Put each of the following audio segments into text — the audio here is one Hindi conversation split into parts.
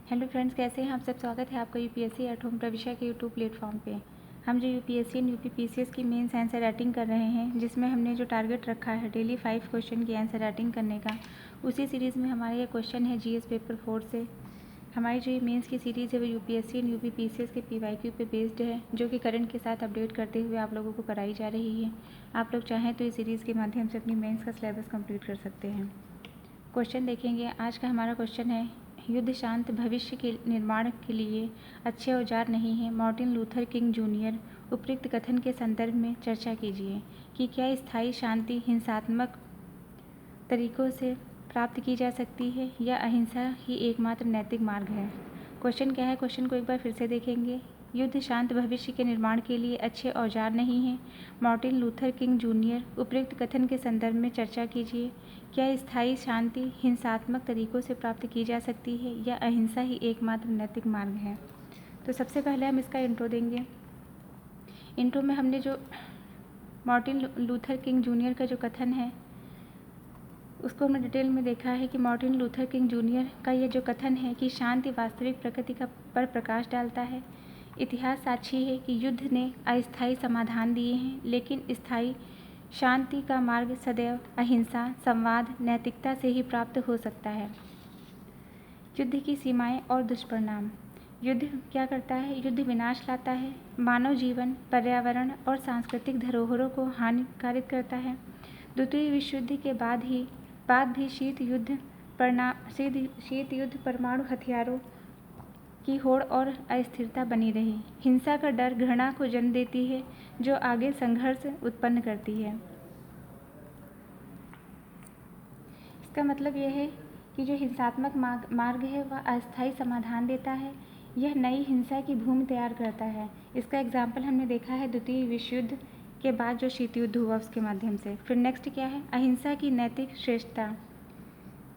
हेलो फ्रेंड्स, कैसे हैं आप सब। स्वागत है आपका यूपीएससी एट होम प्रविष्या के यूट्यूब प्लेटफॉर्म पे। हम जो यूपीएससी एंड यूपीपीसीएस की मेंस आंसर राइटिंग कर रहे हैं, जिसमें हमने जो टारगेट रखा है डेली 5 क्वेश्चन की आंसर राइटिंग करने का, उसी सीरीज़ में हमारा ये क्वेश्चन है जीएस पेपर 4 से। हमारी जो ये मेंस की सीरीज़ है वो यूपीएससी एंड यूपीपीसीएस के पीवाईक्यू पे बेस्ड है, जो कि करंट के साथ अपडेट करते हुए आप लोगों को कराई जा रही है। आप लोग चाहें तो इस सीरीज़ के माध्यम से अपनी मेंस का सिलेबस कंप्लीट कर सकते हैं। क्वेश्चन देखेंगे। आज का हमारा क्वेश्चन है, युद्ध शांत भविष्य के निर्माण के लिए अच्छे औजार नहीं हैं। Martin Luther king junior. उपयुक्त कथन के संदर्भ में चर्चा कीजिए कि क्या स्थायी शांति हिंसात्मक तरीकों से प्राप्त की जा सकती है या अहिंसा ही एकमात्र नैतिक मार्ग है। क्वेश्चन क्या है, क्वेश्चन को एक बार फिर से देखेंगे। युद्ध शांत भविष्य के निर्माण के लिए अच्छे औजार नहीं हैं। Martin Luther king junior. उपयुक्त कथन के संदर्भ में चर्चा कीजिए। क्या स्थायी शांति हिंसात्मक तरीकों से प्राप्त की जा सकती है या अहिंसा ही एकमात्र नैतिक मार्ग है। तो सबसे पहले हम इसका इंट्रो देंगे। इंट्रो में हमने जो मार्टिन लूथर किंग जूनियर का जो कथन है उसको हमने डिटेल में देखा है कि मार्टिन लूथर किंग जूनियर का ये जो कथन है कि शांति वास्तविक प्रकृति का पर प्रकाश डालता है। इतिहास साक्षी है कि युद्ध ने अस्थायी समाधान दिए हैं, लेकिन स्थायी शांति का मार्ग सदैव अहिंसा, संवाद, नैतिकता से ही प्राप्त हो सकता है। युद्ध की सीमाएं और दुष्परिणाम। युद्ध क्या करता है? युद्ध विनाश लाता है, मानव जीवन, पर्यावरण और सांस्कृतिक धरोहरों को हानिकारित करता है। द्वितीय विश्व युद्ध के बाद भी शीत युद्ध परमाणु हथियारों की होड़ और अस्थिरता बनी रही। हिंसा का डर घृणा को जन्म देती है, जो आगे संघर्ष उत्पन्न करती है। इसका मतलब यह है कि जो हिंसात्मक मार्ग है वह अस्थायी समाधान देता है। यह नई हिंसा की भूमि तैयार करता है। इसका एग्जाम्पल हमने देखा है द्वितीय विश्व युद्ध के बाद जो शीत युद्ध हुआ उसके माध्यम से। फिर नेक्स्ट क्या है? अहिंसा की नैतिक श्रेष्ठता।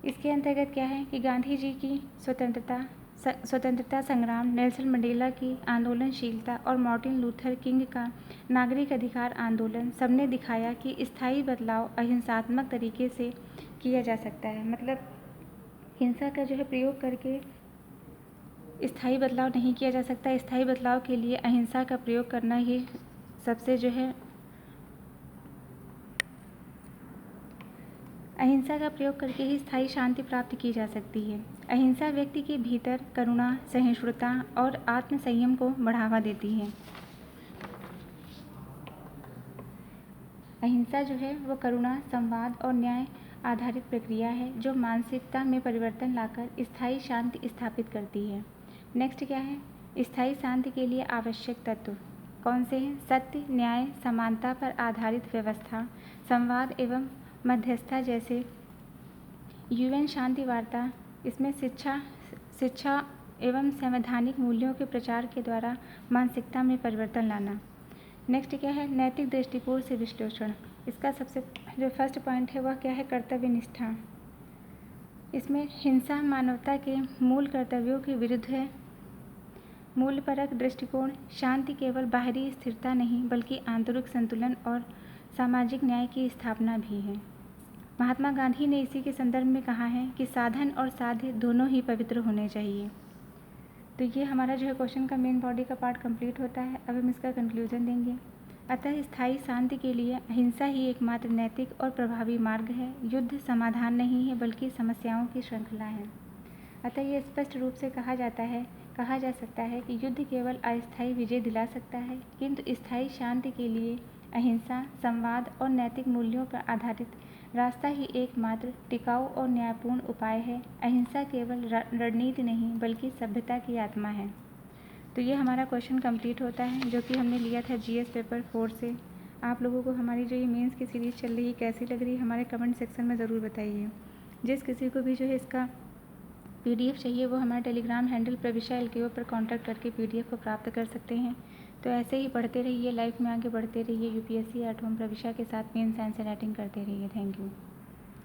इसके अंतर्गत क्या है कि गांधी जी की स्वतंत्रता संग्राम, नेल्सन मंडेला की आंदोलनशीलता और मार्टिन लूथर किंग का नागरिक अधिकार आंदोलन सबने दिखाया कि स्थायी बदलाव अहिंसात्मक तरीके से किया जा सकता है। मतलब हिंसा का जो है प्रयोग करके स्थायी बदलाव नहीं किया जा सकता। स्थायी बदलाव के लिए अहिंसा का प्रयोग करना ही सबसे जो है अहिंसा का प्रयोग करके ही स्थायी शांति प्राप्त की जा सकती है। अहिंसा व्यक्ति के भीतर करुणा, सहिष्णुता और आत्मसंयम को बढ़ावा देती है। अहिंसा जो है वो करुणा, संवाद और न्याय आधारित प्रक्रिया है जो मानसिकता में परिवर्तन लाकर स्थायी शांति स्थापित करती है। नेक्स्ट क्या है? स्थायी शांति के लिए आवश्यक तत्व कौन से हैं? सत्य, न्याय, समानता पर आधारित व्यवस्था, संवाद एवं मध्यस्थता जैसे यूएन शांति वार्ता। इसमें शिक्षा एवं संवैधानिक मूल्यों के प्रचार के द्वारा मानसिकता में परिवर्तन लाना। नेक्स्ट क्या है? नैतिक दृष्टिकोण से विश्लेषण। इसका सबसे जो फर्स्ट पॉइंट है वह क्या है? कर्तव्य निष्ठा। इसमें हिंसा मानवता के मूल कर्तव्यों के विरुद्ध है। मूल्यपरक दृष्टिकोण। शांति केवल बाहरी स्थिरता नहीं बल्कि आंतरिक संतुलन और सामाजिक न्याय की स्थापना भी है। महात्मा गांधी ने इसी के संदर्भ में कहा है कि साधन और साध्य दोनों ही पवित्र होने चाहिए। तो ये हमारा जो है क्वेश्चन का मेन बॉडी का पार्ट कंप्लीट होता है। अब हम इसका कंक्लूजन देंगे। अतः स्थायी शांति के लिए अहिंसा ही एकमात्र नैतिक और प्रभावी मार्ग है। युद्ध समाधान नहीं है बल्कि समस्याओं की श्रृंखला है। अतः ये स्पष्ट रूप से कहा जा सकता है कि युद्ध केवल अस्थायी विजय दिला सकता है, किंतु स्थायी शांति के लिए अहिंसा, संवाद और नैतिक मूल्यों पर आधारित रास्ता ही एकमात्र टिकाऊ और न्यायपूर्ण उपाय है। अहिंसा केवल रणनीति नहीं बल्कि सभ्यता की आत्मा है। तो ये हमारा क्वेश्चन कंप्लीट होता है, जो कि हमने लिया था जीएस पेपर 4 से। आप लोगों को हमारी जो ये मेंस की सीरीज़ चल रही है कैसी लग रही है हमारे कमेंट सेक्शन में ज़रूर बताइए। जिस किसी को भी जो है इसका पीडीएफ चाहिए वो हमारे टेलीग्राम हैंडल प्रविष्या LKO पर कांटेक्ट करके पीडीएफ को प्राप्त कर सकते हैं। तो ऐसे ही पढ़ते रहिए, लाइफ में आगे बढ़ते रहिए। यूपीएससी एट होम प्रविष्या के साथ मेंस आंसर राइटिंग करते रहिए। Thank you.